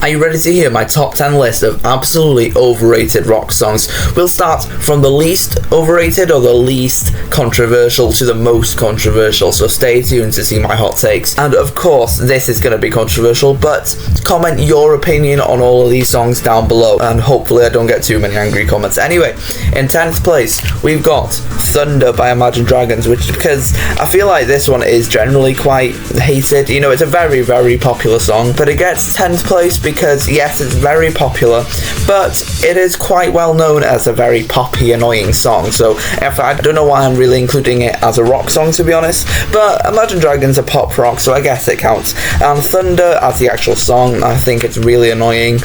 Are you ready to hear my top 10 list of absolutely overrated rock songs? We'll start from the least overrated or the least controversial to the most controversial, so stay tuned to see my hot takes. And of course, this is going to be controversial, but comment your opinion on all of these songs down below, and hopefully I don't get too many angry comments. Anyway, in 10th place, we've got Thunder by Imagine Dragons, which, because I feel like this one is generally quite hated. You know, it's a very, very popular song, but it gets 10th place because yes, it's very popular, but it is quite well known as a very poppy, annoying song. So if I don't know why I'm really including it as a rock song, to be honest, but Imagine Dragons are pop rock, so I guess it counts. And Thunder, as the actual song, I think it's really annoying.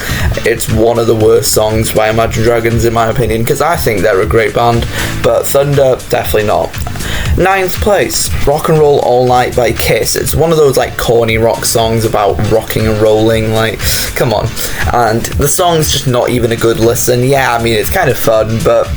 It's one of the worst songs by Imagine Dragons in my opinion, because I think they're a great band, but Thunder, definitely not. 9th place, Rock and Roll All Night by Kiss. It's one of those like corny rock songs about rocking and rolling, like, come on. And the song's just not even a good listen. Yeah, I mean, it's kind of fun, but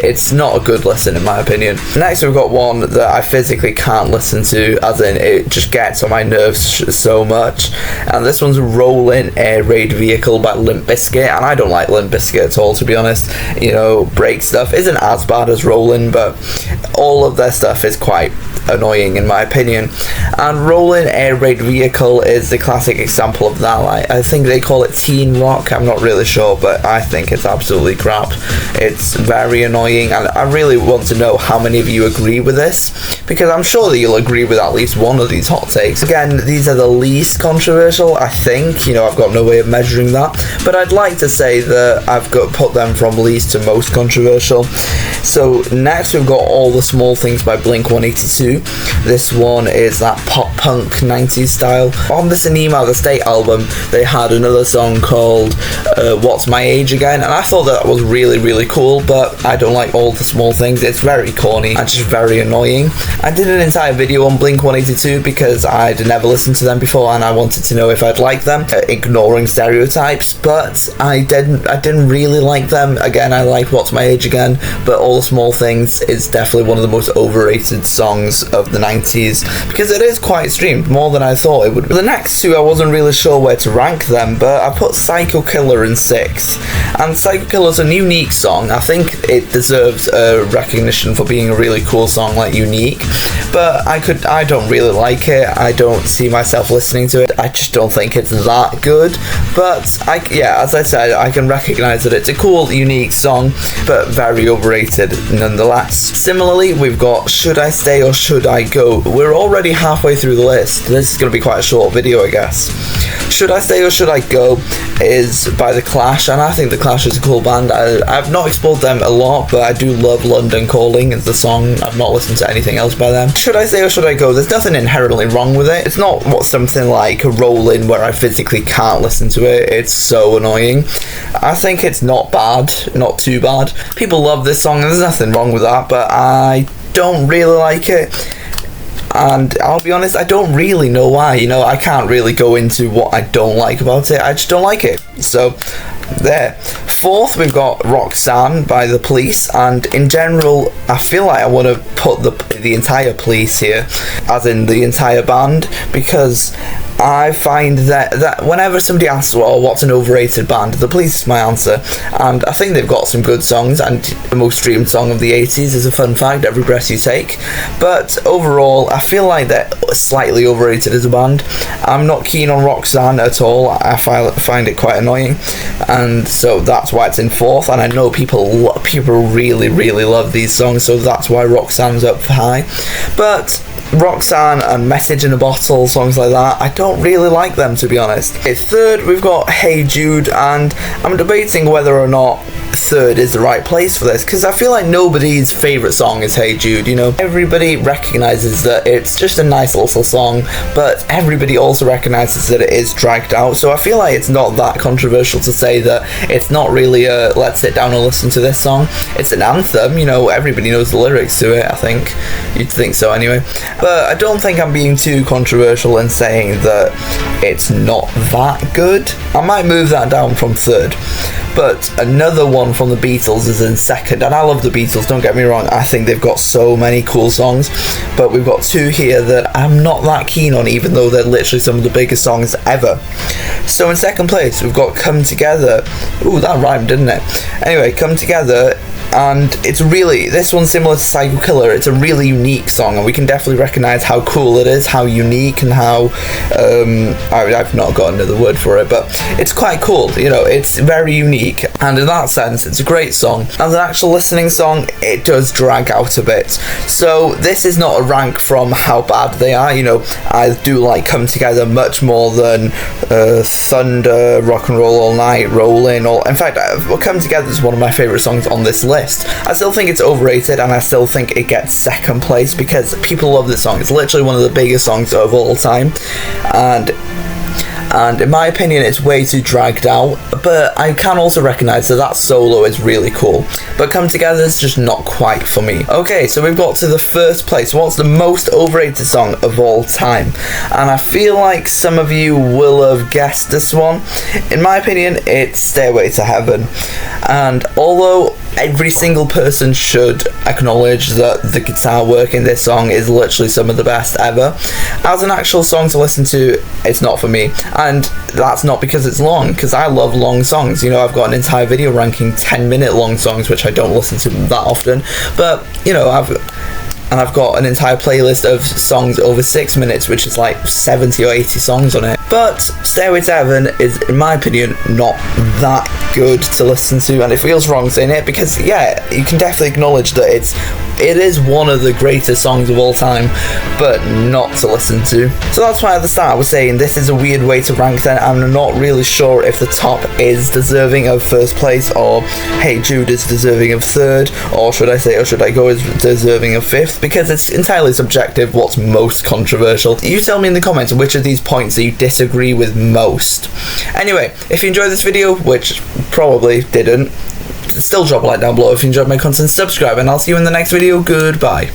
it's not a good listen in my opinion. Next we've got one that I physically can't listen to, as in it just gets on my nerves so much, and this one's Rollin' Air Raid Vehicle by Limp Bizkit, and I don't like Limp Bizkit at all, to be honest. You know, Break stuff isn't as bad as Rollin', but all of their stuff is quite annoying in my opinion, and Rollin' Air Raid Vehicle is the classic example of that. Like, I think they call it teen rock, I'm not really sure, but I think it's absolutely crap. It's very annoying, and I really want to know how many of you agree with this, because I'm sure that you'll agree with at least one of these hot takes. Again, these are the least controversial, I think. You know, I've got no way of measuring that, but I'd like to say that I've got put them from least to most controversial. So next we've got All the Small Things by Blink-182. This one is that pop punk 90s style. On the Cinema the State album, they had another song called What's My Age Again, and I thought that was really, really cool, but I don't like All the Small Things. It's very corny and just very annoying. I did an entire video on Blink-182 because I'd never listened to them before and I wanted to know if I'd like them, ignoring stereotypes, but I didn't really like them. Again, I like What's My Age Again, but All the Small Things is definitely one of the most overrated songs of the 90s, because it is quite streamed, more than I thought it would. The next two I wasn't really sure where to rank them, but I put Psycho Killer in 6th, and Psycho Killer's a unique song. I think it deserves a recognition for being a really cool song, like unique, but I don't really like it. I don't see myself listening to it. I just don't think it's that good, but as I said, I can recognize that it's a cool, unique song, but very overrated nonetheless. Similarly, we've got Should I Stay or Should I Go? We're already halfway through the list. This is going to be quite a short video, I guess. Should I Stay or Should I Go is by The Clash, and I think The Clash is a cool band. I've not explored them a lot, but I do love London Calling as the song. I've not listened to anything else by them. Should I Stay or Should I Go? There's nothing inherently wrong with it. It's not something like Rollin' where I physically can't listen to it. It's so annoying. I think it's not bad, not too bad. People love this song, and there's nothing wrong with that, but I don't really like it. And I'll be honest, I don't really know why. You know, I can't really go into what I don't like about it. I just don't like it. So, there. 4th, we've got Roxanne by The Police, and in general, I feel like I want to put the entire Police here, as in the entire band, because I find that whenever somebody asks, well, what's an overrated band, The Police is my answer, and I think they've got some good songs, and the most streamed song of the 80s is a fun fact, Every Breath You Take, but overall, I feel like they're slightly overrated as a band. I'm not keen on Roxanne at all. I find it quite annoying, and so that's why it's in 4th, and I know people really, really love these songs, so that's why Roxanne's up high. But Roxanne and Message in a Bottle, songs like that, I don't really like them, to be honest. At 3rd, we've got Hey Jude, and I'm debating whether or not 3rd is the right place for this, because I feel like nobody's favourite song is Hey Jude, you know. Everybody recognises that it's just a nice little song, but everybody also recognises that it is dragged out, so I feel like it's not that controversial to say that it's not really a let's sit down and listen to this song. It's an anthem, you know, everybody knows the lyrics to it, I think. You'd think so anyway. But I don't think I'm being too controversial in saying that it's not that good. I might move that down from 3rd. But another one from the Beatles is in second, and I love the Beatles, don't get me wrong, I think they've got so many cool songs, but we've got two here that I'm not that keen on, even though they're literally some of the biggest songs ever. So in second place, we've got Come Together. Ooh, that rhymed, didn't it? Anyway, Come Together, and it's really, this one's similar to Psycho Killer. It's a really unique song, and we can definitely recognise how cool it is, how unique, and how, I've not got another word for it, but it's quite cool, you know, it's very unique, and in that sense, it's a great song. As an actual listening song, it does drag out a bit. So this is not a rank from how bad they are, you know, I do like Come Together much more than Thunder, Rock and Roll All Night, Rollin', or, in fact, Come Together is one of my favourite songs on this list. I still think it's overrated, and I still think it gets second place because people love this song. It's literally one of the biggest songs of all time, and in my opinion it's way too dragged out, but I can also recognise that solo is really cool, but Come Together is just not quite for me. Okay, so we've got to the first place. What's the most overrated song of all time? And I feel like some of you will have guessed this one. In my opinion, it's Stairway to Heaven, and although every single person should acknowledge that the guitar work in this song is literally some of the best ever, as an actual song to listen to, it's not for me. And that's not because it's long, because I love long songs. You know, I've got an entire video ranking 10-minute long songs, which I don't listen to that often, but you know, I've got an entire playlist of songs over 6 minutes, which is like 70 or 80 songs on it. But Stairway to Heaven is, in my opinion, not that good to listen to, and it feels wrong saying it because, yeah, you can definitely acknowledge that it is one of the greatest songs of all time, but not to listen to. So that's why at the start I was saying this is a weird way to rank them. I'm not really sure if the top is deserving of first place, or Hey Jude is deserving of third, or should I go as deserving of fifth, because it's entirely subjective what's most controversial. You tell me in the comments which of these points that you disagree with most. Anyway, if you enjoyed this video, which probably didn't, still drop a like down below. If you enjoyed my content, subscribe, and I'll see you in the next video. Goodbye.